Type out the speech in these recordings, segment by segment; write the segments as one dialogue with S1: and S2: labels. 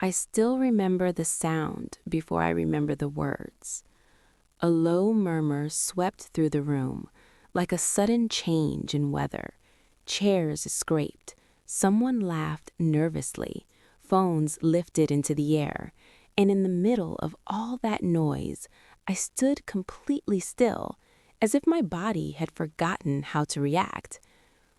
S1: I still remember the sound before I remember the words. A low murmur swept through the room, like a sudden change in weather. Chairs scraped. Someone laughed nervously. Phones lifted into the air. And in the middle of all that noise, I stood completely still, as if my body had forgotten how to react.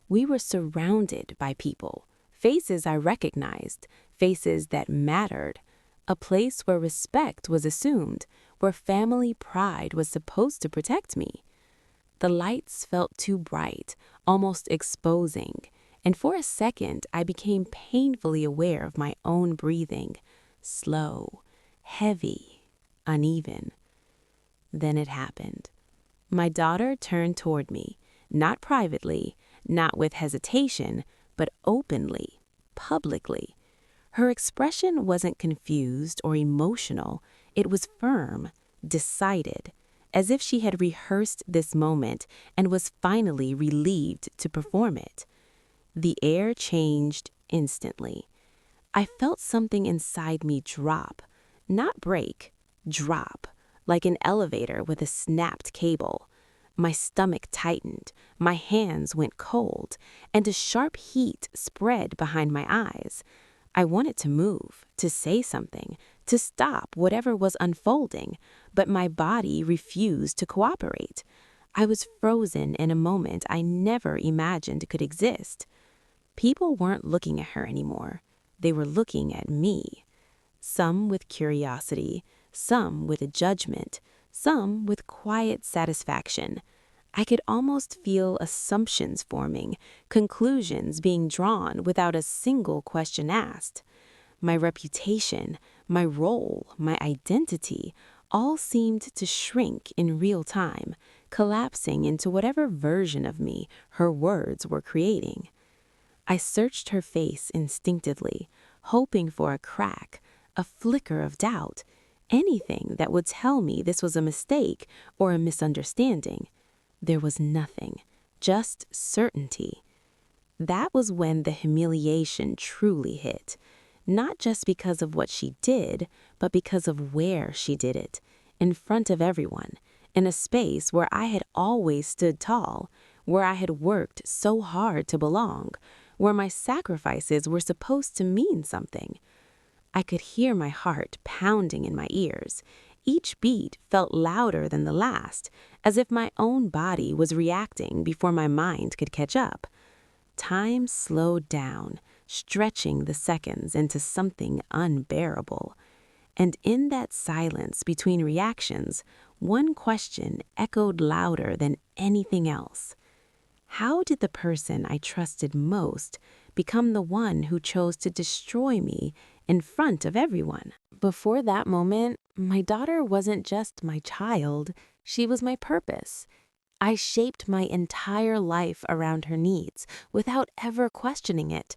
S1: We were surrounded by people, faces I recognized, faces that mattered, a place where respect was assumed, where family pride was supposed to protect me. The lights felt too bright, almost exposing, and for a second I became painfully aware of my own breathing, slow, heavy, uneven. Then it happened. My daughter turned toward me, not privately, not with hesitation, but openly, publicly. Her expression wasn't confused or emotional. It was firm, decided, as if she had rehearsed this moment and was finally relieved to perform it. The air changed instantly. I felt something inside me drop, not break, drop, like an elevator with a snapped cable. My stomach tightened, my hands went cold, and a sharp heat spread behind my eyes. I wanted to move, to say something, to stop whatever was unfolding, but my body refused to cooperate. I was frozen in a moment I never imagined could exist. People weren't looking at her anymore. They were looking at me. Some with curiosity, some with judgment, some with quiet satisfaction. I could almost feel assumptions forming, conclusions being drawn without a single question asked. My reputation, my role, my identity, all seemed to shrink in real time, collapsing into whatever version of me her words were creating. I searched her face instinctively, hoping for a crack, a flicker of doubt, anything that would tell me this was a mistake or a misunderstanding. There was nothing, just certainty. That was when the humiliation truly hit, not just because of what she did, but because of where she did it, in front of everyone, in a space where I had always stood tall, where I had worked so hard to belong, where my sacrifices were supposed to mean something. I could hear my heart pounding in my ears. Each beat felt louder than the last, as if my own body was reacting before my mind could catch up. Time slowed down, stretching the seconds into something unbearable. And in that silence between reactions, one question echoed louder than anything else. How did the person I trusted most become the one who chose to destroy me in front of everyone? Before that moment, my daughter wasn't just my child, she was my purpose. I shaped my entire life around her needs without ever questioning it.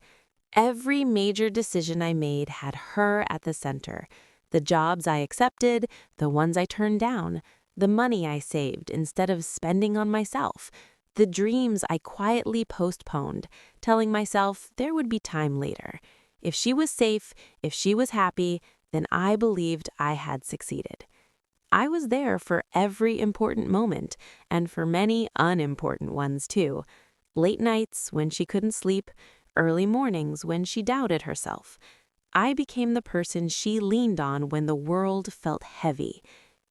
S1: Every major decision I made had her at the center. The jobs I accepted, the ones I turned down, the money I saved instead of spending on myself, the dreams I quietly postponed, telling myself there would be time later. If she was safe, if she was happy, then I believed I had succeeded. I was there for every important moment, and for many unimportant ones too. Late nights when she couldn't sleep, early mornings when she doubted herself. I became the person she leaned on when the world felt heavy.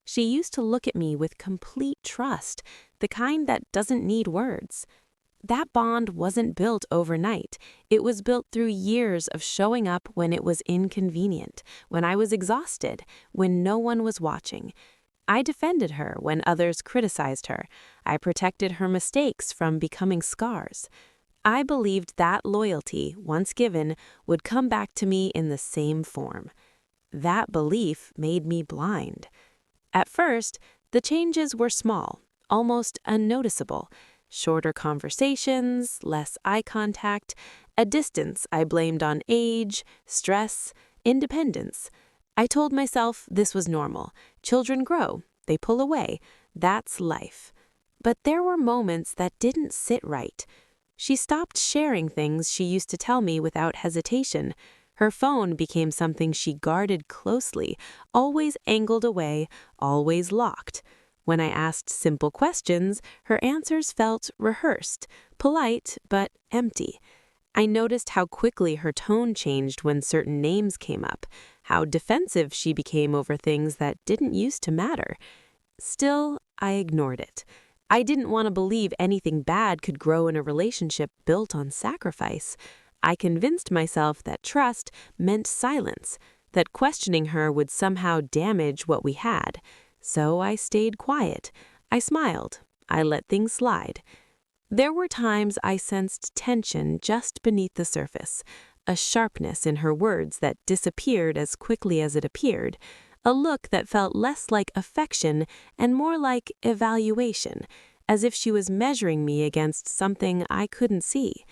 S1: She used to look at me with complete trust, the kind that doesn't need words. That bond wasn't built overnight. It was built through years of showing up when it was inconvenient, when I was exhausted, when no one was watching. I defended her when others criticized her. I protected her mistakes from becoming scars. I believed that loyalty, once given, would come back to me in the same form. That belief made me blind. At first, the changes were small, almost unnoticeable. Shorter conversations, less eye contact, a distance I blamed on age, stress, independence. I told myself this was normal. Children grow, they pull away. That's life. But there were moments that didn't sit right. She stopped sharing things she used to tell me without hesitation. Her phone became something she guarded closely, always angled away, always locked. When I asked simple questions, her answers felt rehearsed, polite but empty. I noticed how quickly her tone changed when certain names came up, how defensive she became over things that didn't used to matter. Still, I ignored it. I didn't want to believe anything bad could grow in a relationship built on sacrifice. I convinced myself that trust meant silence, that questioning her would somehow damage what we had. So I stayed quiet. I smiled. I let things slide. There were times I sensed tension just beneath the surface, a sharpness in her words that disappeared as quickly as it appeared, a look that felt less like affection and more like evaluation, as if she was measuring me against something I couldn't see.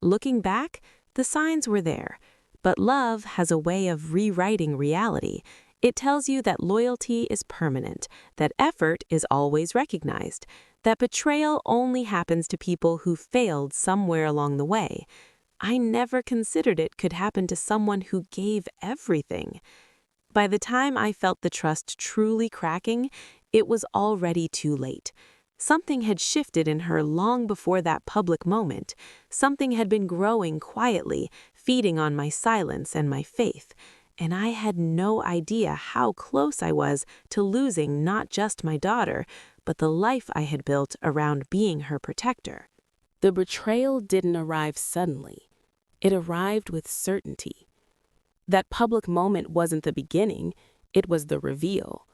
S1: Looking back, the signs were there, but love has a way of rewriting reality. It tells you that loyalty is permanent, that effort is always recognized, that betrayal only happens to people who failed somewhere along the way. I never considered it could happen to someone who gave everything. By the time I felt the trust truly cracking, it was already too late. Something had shifted in her long before that public moment. Something had been growing quietly, feeding on my silence and my faith. And I had no idea how close I was to losing not just my daughter, but the life I had built around being her protector. The betrayal didn't arrive suddenly. It arrived with certainty. That public moment wasn't the beginning, it was the reveal.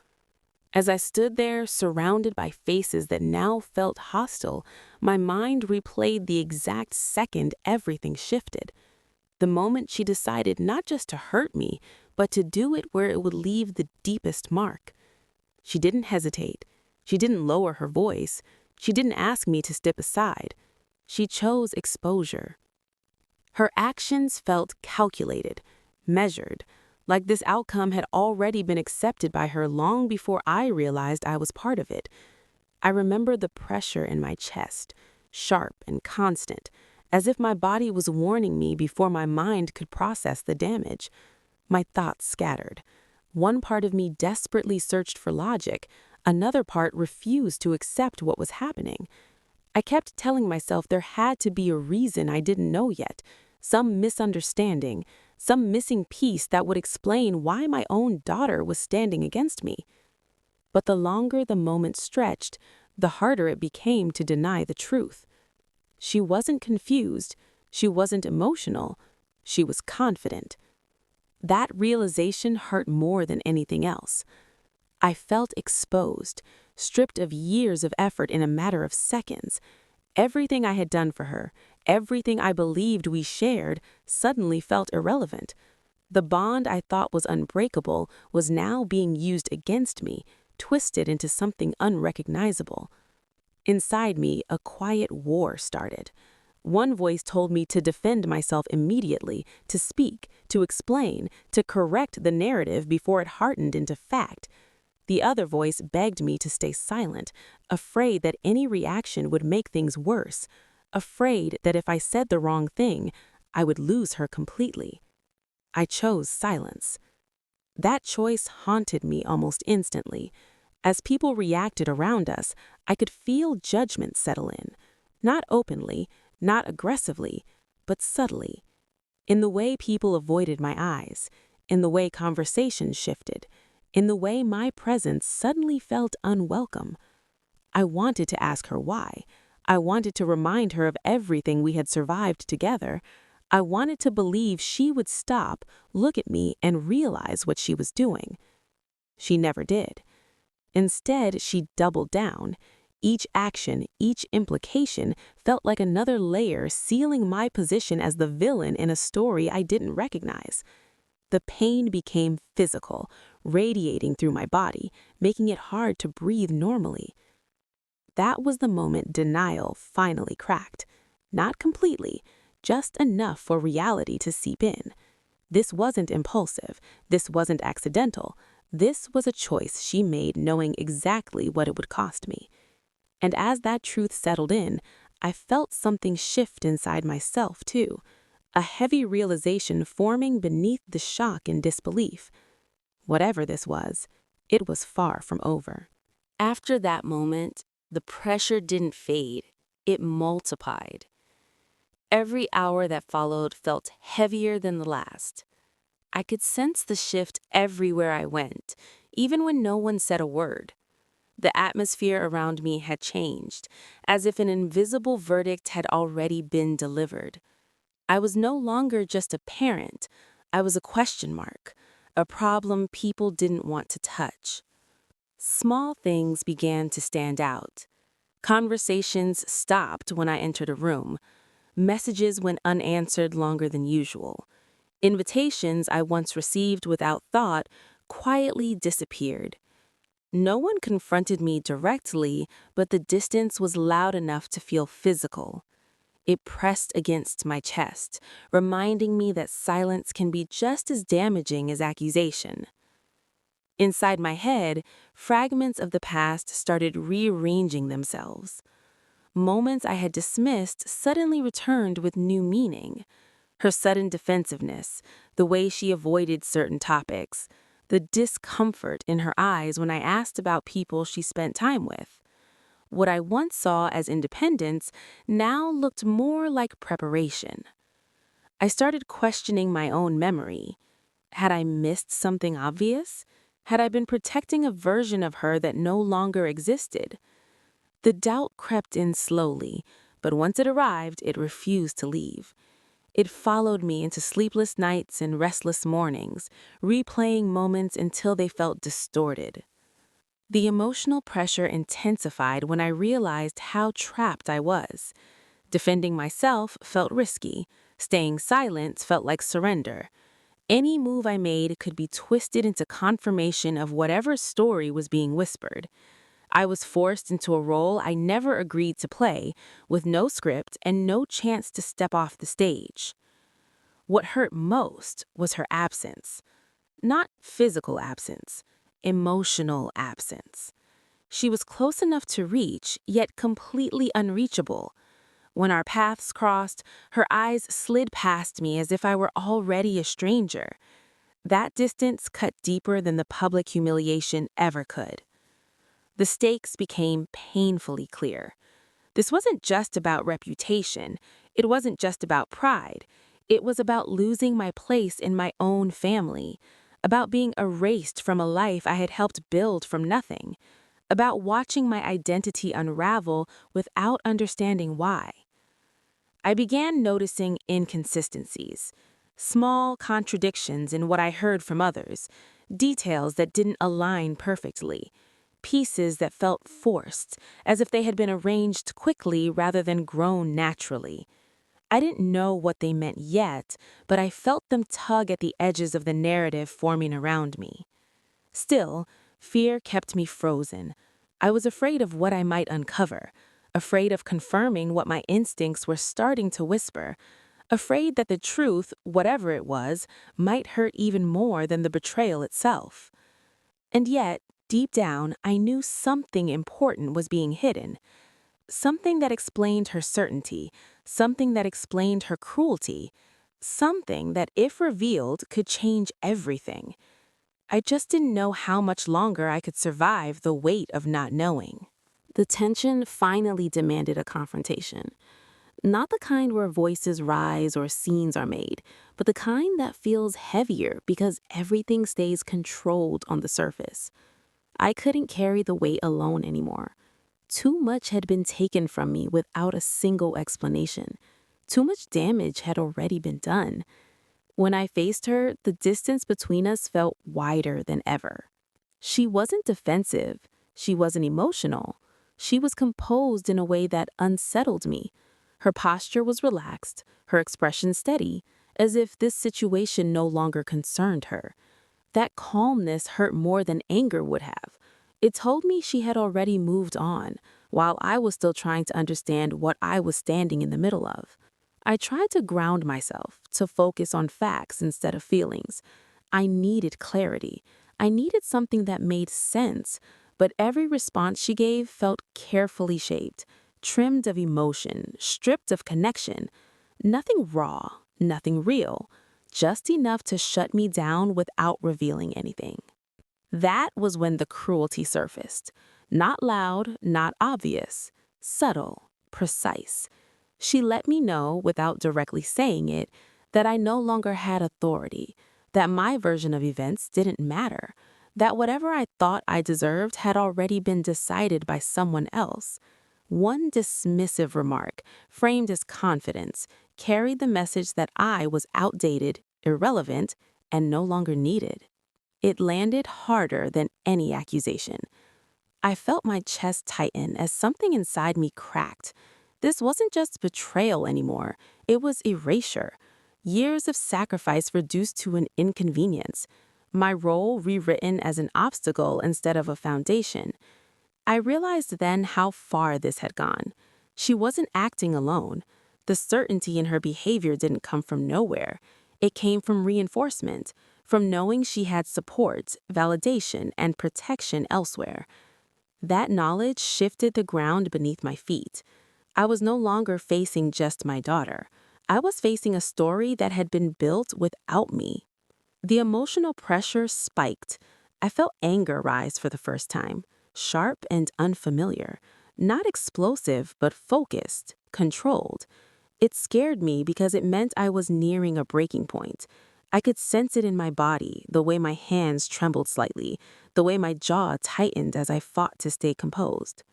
S1: As I stood there, surrounded by faces that now felt hostile, my mind replayed the exact second everything shifted. The moment she decided not just to hurt me, but to do it where it would leave the deepest mark. She didn't hesitate. She didn't lower her voice. She didn't ask me to step aside. She chose exposure. Her actions felt calculated, measured, like this outcome had already been accepted by her long before I realized I was part of it. I remember the pressure in my chest, sharp and constant, as if my body was warning me before my mind could process the damage. My thoughts scattered. One part of me desperately searched for logic, another part refused to accept what was happening. I kept telling myself there had to be a reason I didn't know yet, some misunderstanding, some missing piece that would explain why my own daughter was standing against me. But the longer the moment stretched, the harder it became to deny the truth. She wasn't confused, she wasn't emotional, she was confident. That realization hurt more than anything else. I felt exposed, stripped of years of effort in a matter of seconds. Everything I had done for her, everything I believed we shared, suddenly felt irrelevant. The bond I thought was unbreakable was now being used against me, twisted into something unrecognizable. Inside me, a quiet war started. One voice told me to defend myself immediately, to speak, to explain, to correct the narrative before it hardened into fact. The other voice begged me to stay silent, afraid that any reaction would make things worse, afraid that if I said the wrong thing, I would lose her completely. I chose silence. That choice haunted me almost instantly. As people reacted around us, I could feel judgment settle in. Not openly, not aggressively, but subtly. In the way people avoided my eyes, in the way conversations shifted, in the way my presence suddenly felt unwelcome. I wanted to ask her why. I wanted to remind her of everything we had survived together. I wanted to believe she would stop, look at me, and realize what she was doing. She never did. Instead, she doubled down. Each action, each implication felt like another layer sealing my position as the villain in a story I didn't recognize. The pain became physical, radiating through my body, making it hard to breathe normally. That was the moment denial finally cracked. Not completely, just enough for reality to seep in. This wasn't impulsive. This wasn't accidental. This was a choice she made knowing exactly what it would cost me. And as that truth settled in, I felt something shift inside myself too. a heavy realization forming beneath the shock and disbelief. Whatever this was, it was far from over. After that moment, the pressure didn't fade, it multiplied. Every hour that followed felt heavier than the last. I could sense the shift everywhere I went, even when no one said a word. The atmosphere around me had changed, as if an invisible verdict had already been delivered. I was no longer just a parent, I was a question mark, a problem people didn't want to touch. Small things began to stand out. Conversations stopped when I entered a room. Messages went unanswered longer than usual. Invitations I once received without thought quietly disappeared. No one confronted me directly, but the distance was loud enough to feel physical. It pressed against my chest, reminding me that silence can be just as damaging as accusation. Inside my head, fragments of the past started rearranging themselves. Moments I had dismissed suddenly returned with new meaning. Her sudden defensiveness, the way she avoided certain topics, the discomfort in her eyes when I asked about people she spent time with. What I once saw as independence now looked more like preparation. I started questioning my own memory. Had I missed something obvious? Had I been protecting a version of her that no longer existed? The doubt crept in slowly, but once it arrived, it refused to leave. It followed me into sleepless nights and restless mornings, replaying moments until they felt distorted. The emotional pressure intensified when I realized how trapped I was. Defending myself felt risky. Staying silent felt like surrender. Any move I made could be twisted into confirmation of whatever story was being whispered. I was forced into a role I never agreed to play, with no script and no chance to step off the stage. What hurt most was her absence. Not physical absence, emotional absence. She was close enough to reach, yet completely unreachable. When our paths crossed, her eyes slid past me as if I were already a stranger. That distance cut deeper than the public humiliation ever could. The stakes became painfully clear. This wasn't just about reputation. It wasn't just about pride. It was about losing my place in my own family, about being erased from a life I had helped build from nothing, about watching my identity unravel without understanding why. I began noticing inconsistencies, small contradictions in what I heard from others, details that didn't align perfectly, pieces that felt forced, as if they had been arranged quickly rather than grown naturally. I didn't know what they meant yet, but I felt them tug at the edges of the narrative forming around me. Still, fear kept me frozen. I was afraid of what I might uncover, afraid of confirming what my instincts were starting to whisper, afraid that the truth, whatever it was, might hurt even more than the betrayal itself. And yet, deep down, I knew something important was being hidden, something that explained her certainty, something that explained her cruelty, something that, if revealed, could change everything. I just didn't know how much longer I could survive the weight of not knowing. The tension finally demanded a confrontation. Not the kind where voices rise or scenes are made, but the kind that feels heavier because everything stays controlled on the surface. I couldn't carry the weight alone anymore. Too much had been taken from me without a single explanation. Too much damage had already been done. When I faced her, the distance between us felt wider than ever. She wasn't defensive. She wasn't emotional. She was composed in a way that unsettled me. Her posture was relaxed, her expression steady, as if this situation no longer concerned her. That calmness hurt more than anger would have. It told me she had already moved on, while I was still trying to understand what I was standing in the middle of. I tried to ground myself, to focus on facts instead of feelings. I needed clarity. I needed something that made sense, but every response she gave felt carefully shaped, trimmed of emotion, stripped of connection. Nothing raw, nothing real, just enough to shut me down without revealing anything. That was when the cruelty surfaced. Not loud, not obvious, subtle, precise. She let me know, without directly saying it, that I no longer had authority, that my version of events didn't matter, that whatever I thought I deserved had already been decided by someone else. One dismissive remark, framed as confidence, carried the message that I was outdated, irrelevant, and no longer needed. It landed harder than any accusation. I felt my chest tighten as something inside me cracked. This wasn't just betrayal anymore, it was erasure. Years of sacrifice reduced to an inconvenience. My role rewritten as an obstacle instead of a foundation. I realized then how far this had gone. She wasn't acting alone. The certainty in her behavior didn't come from nowhere. It came from reinforcement, from knowing she had support, validation, and protection elsewhere. That knowledge shifted the ground beneath my feet. I was no longer facing just my daughter. I was facing a story that had been built without me. The emotional pressure spiked. I felt anger rise for the first time, sharp and unfamiliar, not explosive, but focused, controlled. It scared me because it meant I was nearing a breaking point. I could sense it in my body, the way my hands trembled slightly, the way my jaw tightened as I fought to stay composed.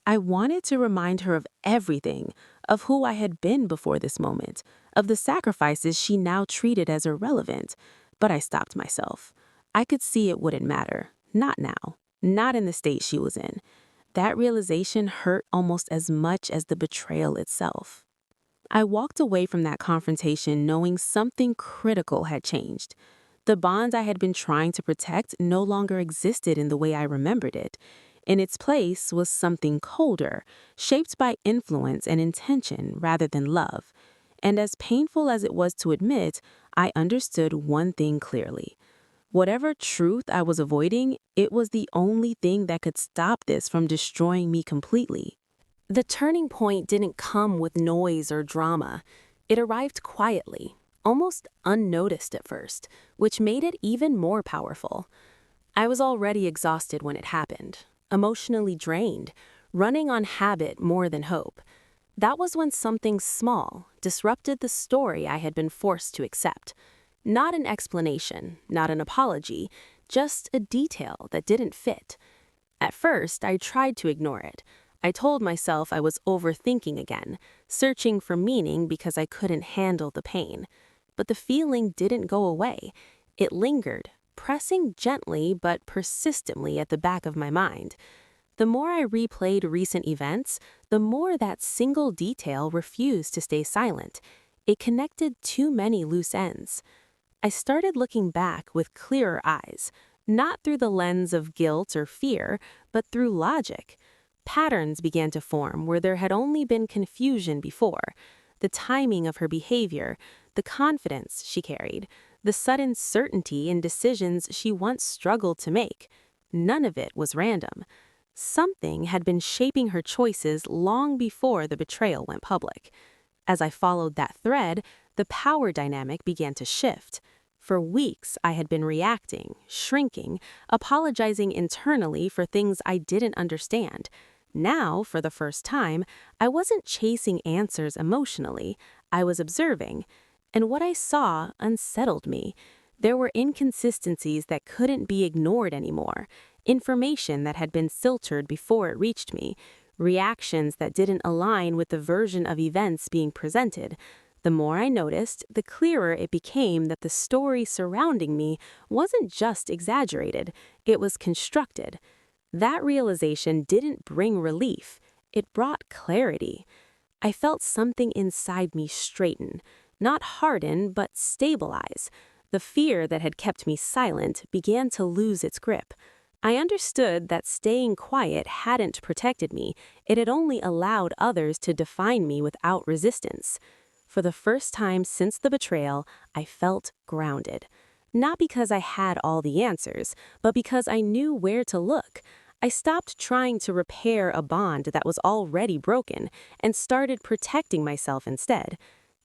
S1: I wanted to remind her of everything, of who I had been before this moment, of the sacrifices she now treated as irrelevant. But I stopped myself. I could see it wouldn't matter. Not now. Not in the state she was in. That realization hurt almost as much as the betrayal itself. I walked away from that confrontation knowing something critical had changed. The bond I had been trying to protect no longer existed in the way I remembered it. In its place was something colder, shaped by influence and intention rather than love. And as painful as it was to admit, I understood one thing clearly. Whatever truth I was avoiding, it was the only thing that could stop this from destroying me completely. The turning point didn't come with noise or drama. It arrived quietly, almost unnoticed at first, which made it even more powerful. I was already exhausted when it happened, emotionally drained, running on habit more than hope. That was when something small disrupted the story I had been forced to accept. Not an explanation, not an apology, just a detail that didn't fit. At first, I tried to ignore it. I told myself I was overthinking again, searching for meaning because I couldn't handle the pain. But the feeling didn't go away. It lingered, pressing gently but persistently at the back of my mind. The more I replayed recent events, the more that single detail refused to stay silent. It connected too many loose ends. I started looking back with clearer eyes, not through the lens of guilt or fear, but through logic. Patterns began to form where there had only been confusion before. The timing of her behavior, the confidence she carried, the sudden certainty in decisions she once struggled to make. None of it was random. Something had been shaping her choices long before the betrayal went public. As I followed that thread, the power dynamic began to shift. For weeks, I had been reacting, shrinking, apologizing internally for things I didn't understand. Now, for the first time, I wasn't chasing answers emotionally. I was observing. And what I saw unsettled me. There were inconsistencies that couldn't be ignored anymore. Information that had been filtered before it reached me. Reactions that didn't align with the version of events being presented. The more I noticed, the clearer it became that the story surrounding me wasn't just exaggerated, it was constructed. That realization didn't bring relief, it brought clarity. I felt something inside me straighten, not harden, but stabilize. The fear that had kept me silent began to lose its grip. I understood that staying quiet hadn't protected me, it had only allowed others to define me without resistance. For the first time since the betrayal, I felt grounded. Not because I had all the answers, but because I knew where to look. I stopped trying to repair a bond that was already broken and started protecting myself instead.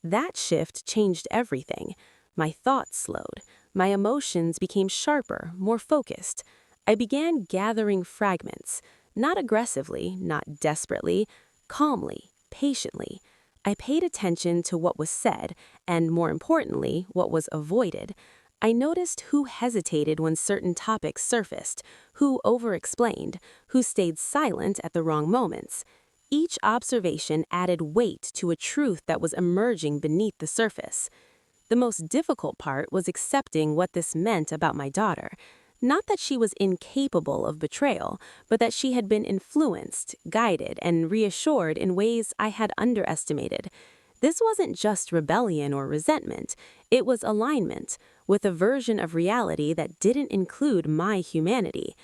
S1: That shift changed everything. My thoughts slowed. My emotions became sharper, more focused. I began gathering fragments, not aggressively, not desperately, calmly, patiently. I paid attention to what was said, and more importantly, what was avoided. I noticed who hesitated when certain topics surfaced, who over-explained, who stayed silent at the wrong moments. Each observation added weight to a truth that was emerging beneath the surface. The most difficult part was accepting what this meant about my daughter. Not that she was incapable of betrayal, but that she had been influenced, guided, and reassured in ways I had underestimated. This wasn't just rebellion or resentment, it was alignment with a version of reality that didn't include my humanity.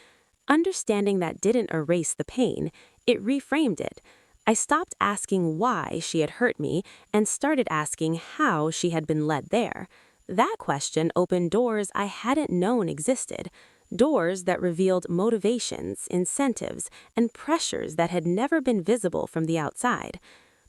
S1: Understanding that didn't erase the pain, it reframed it. I stopped asking why she had hurt me and started asking how she had been led there. That question opened doors I hadn't known existed, doors that revealed motivations, incentives, and pressures that had never been visible from the outside.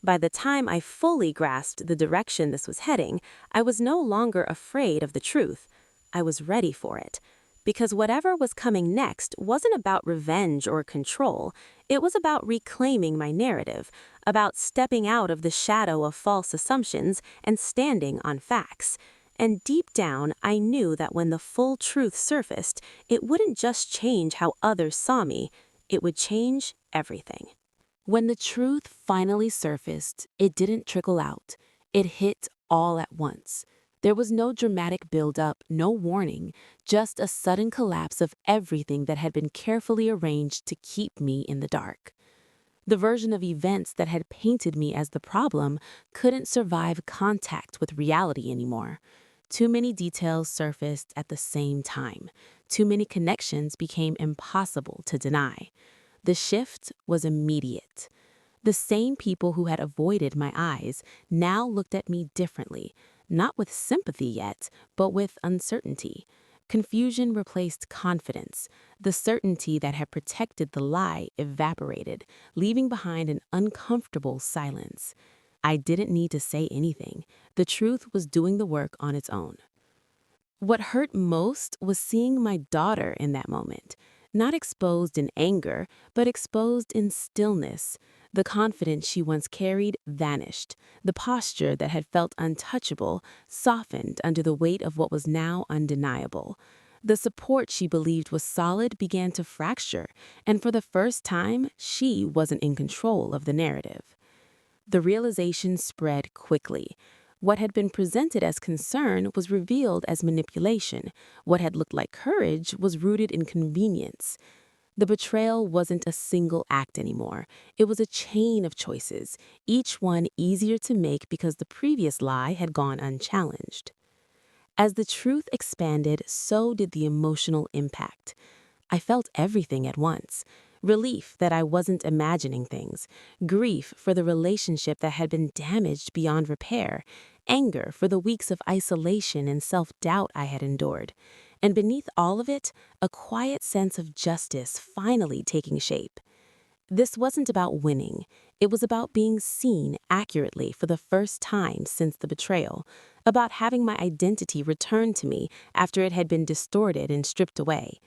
S1: By the time I fully grasped the direction this was heading, I was no longer afraid of the truth. I was ready for it. Because whatever was coming next wasn't about revenge or control, it was about reclaiming my narrative, about stepping out of the shadow of false assumptions and standing on facts. And deep down, I knew that when the full truth surfaced, it wouldn't just change how others saw me, it would change everything. When the truth finally surfaced, it didn't trickle out. It hit all at once. There was no dramatic build-up, no warning, just a sudden collapse of everything that had been carefully arranged to keep me in the dark. The version of events that had painted me as the problem couldn't survive contact with reality anymore. Too many details surfaced at the same time. Too many connections became impossible to deny. The shift was immediate. The same people who had avoided my eyes now looked at me differently, not with sympathy yet, but with uncertainty. Confusion replaced confidence. The certainty that had protected the lie evaporated, leaving behind an uncomfortable silence. I didn't need to say anything. The truth was doing the work on its own. What hurt most was seeing my daughter in that moment, not exposed in anger, but exposed in stillness. The confidence she once carried vanished. The posture that had felt untouchable softened under the weight of what was now undeniable. The support she believed was solid began to fracture, and for the first time, she wasn't in control of the narrative. The realization spread quickly. What had been presented as concern was revealed as manipulation. What had looked like courage was rooted in convenience. The betrayal wasn't a single act anymore. It was a chain of choices, each one easier to make because the previous lie had gone unchallenged. As the truth expanded, so did the emotional impact. I felt everything at once. Relief that I wasn't imagining things, grief for the relationship that had been damaged beyond repair, anger for the weeks of isolation and self-doubt I had endured. And beneath all of it, a quiet sense of justice finally taking shape. This wasn't about winning. It was about being seen accurately for the first time since the betrayal, about having my identity returned to me after it had been distorted and stripped away.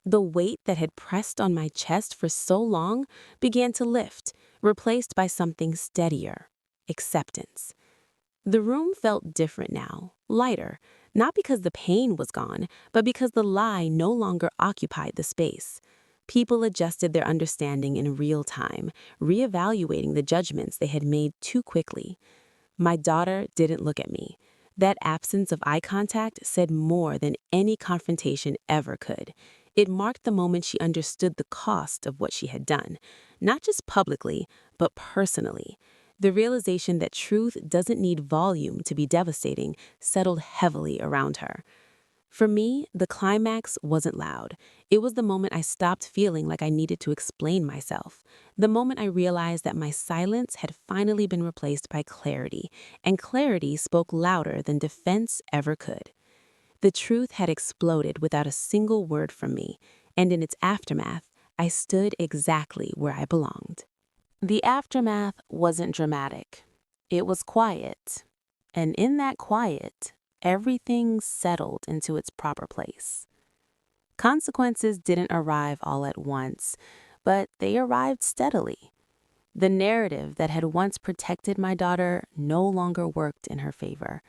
S1: The weight that had pressed on my chest for so long began to lift, replaced by something steadier: acceptance. The room felt different now, lighter, not because the pain was gone, but because the lie no longer occupied the space. People adjusted their understanding in real time, reevaluating the judgments they had made too quickly. My daughter didn't look at me. That absence of eye contact said more than any confrontation ever could. It marked the moment she understood the cost of what she had done, not just publicly, but personally. The realization that truth doesn't need volume to be devastating settled heavily around her. For me, the climax wasn't loud. It was the moment I stopped feeling like I needed to explain myself. The moment I realized that my silence had finally been replaced by clarity, and clarity spoke louder than defense ever could. The truth had exploded without a single word from me, and in its aftermath, I stood exactly where I belonged. The aftermath wasn't dramatic. It was quiet. And in that quiet, everything settled into its proper place. Consequences didn't arrive all at once, but they arrived steadily. The narrative that had once protected my daughter no longer worked in her favor.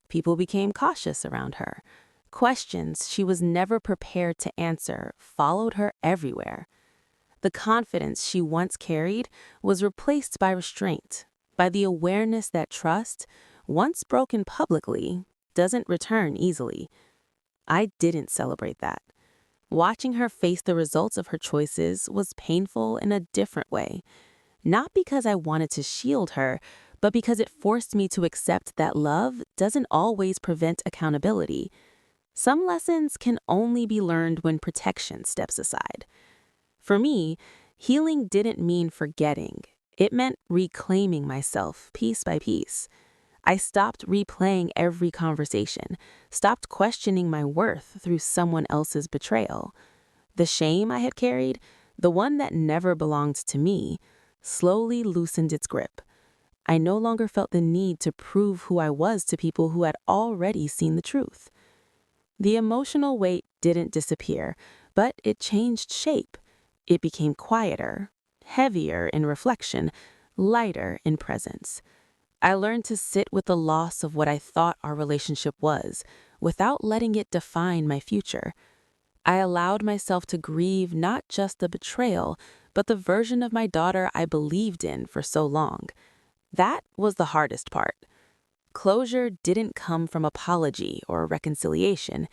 S1: People became cautious around her. Questions she was never prepared to answer followed her everywhere. The confidence she once carried was replaced by restraint, by the awareness that trust, once broken publicly, doesn't return easily. I didn't celebrate that. Watching her face the results of her choices was painful in a different way. Not because I wanted to shield her, but because it forced me to accept that love doesn't always prevent accountability. Some lessons can only be learned when protection steps aside. For me, healing didn't mean forgetting. It meant reclaiming myself piece by piece. I stopped replaying every conversation, stopped questioning my worth through someone else's betrayal. The shame I had carried, the one that never belonged to me, slowly loosened its grip. I no longer felt the need to prove who I was to people who had already seen the truth. The emotional weight didn't disappear, but it changed shape. It became quieter, heavier in reflection, lighter in presence. I learned to sit with the loss of what I thought our relationship was, without letting it define my future. I allowed myself to grieve not just the betrayal, but the version of my daughter I believed in for so long. That was the hardest part. Closure didn't come from apology or reconciliation.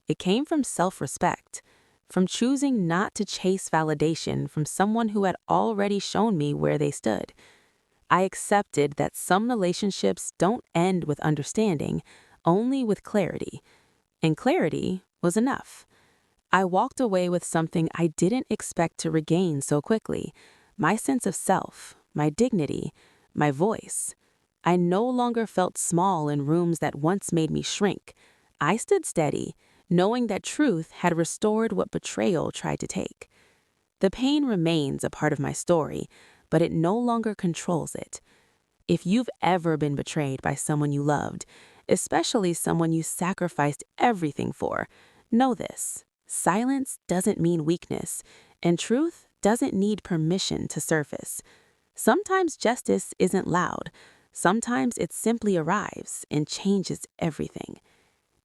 S1: It came from self-respect, from choosing not to chase validation from someone who had already shown me where they stood. I accepted that some relationships don't end with understanding, only with clarity. And clarity was enough. I walked away with something I didn't expect to regain so quickly: my sense of self, my dignity, my voice. I no longer felt small in rooms that once made me shrink. I stood steady, knowing that truth had restored what betrayal tried to take. The pain remains a part of my story, but it no longer controls it. If you've ever been betrayed by someone you loved, especially someone you sacrificed everything for, know this: silence doesn't mean weakness, and truth doesn't need permission to surface. Sometimes justice isn't loud. Sometimes it simply arrives and changes everything.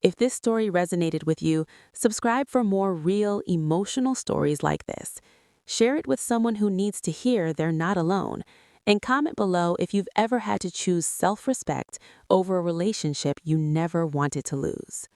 S1: If this story resonated with you, subscribe for more real, emotional stories like this. Share it with someone who needs to hear they're not alone. And comment below if you've ever had to choose self-respect over a relationship you never wanted to lose.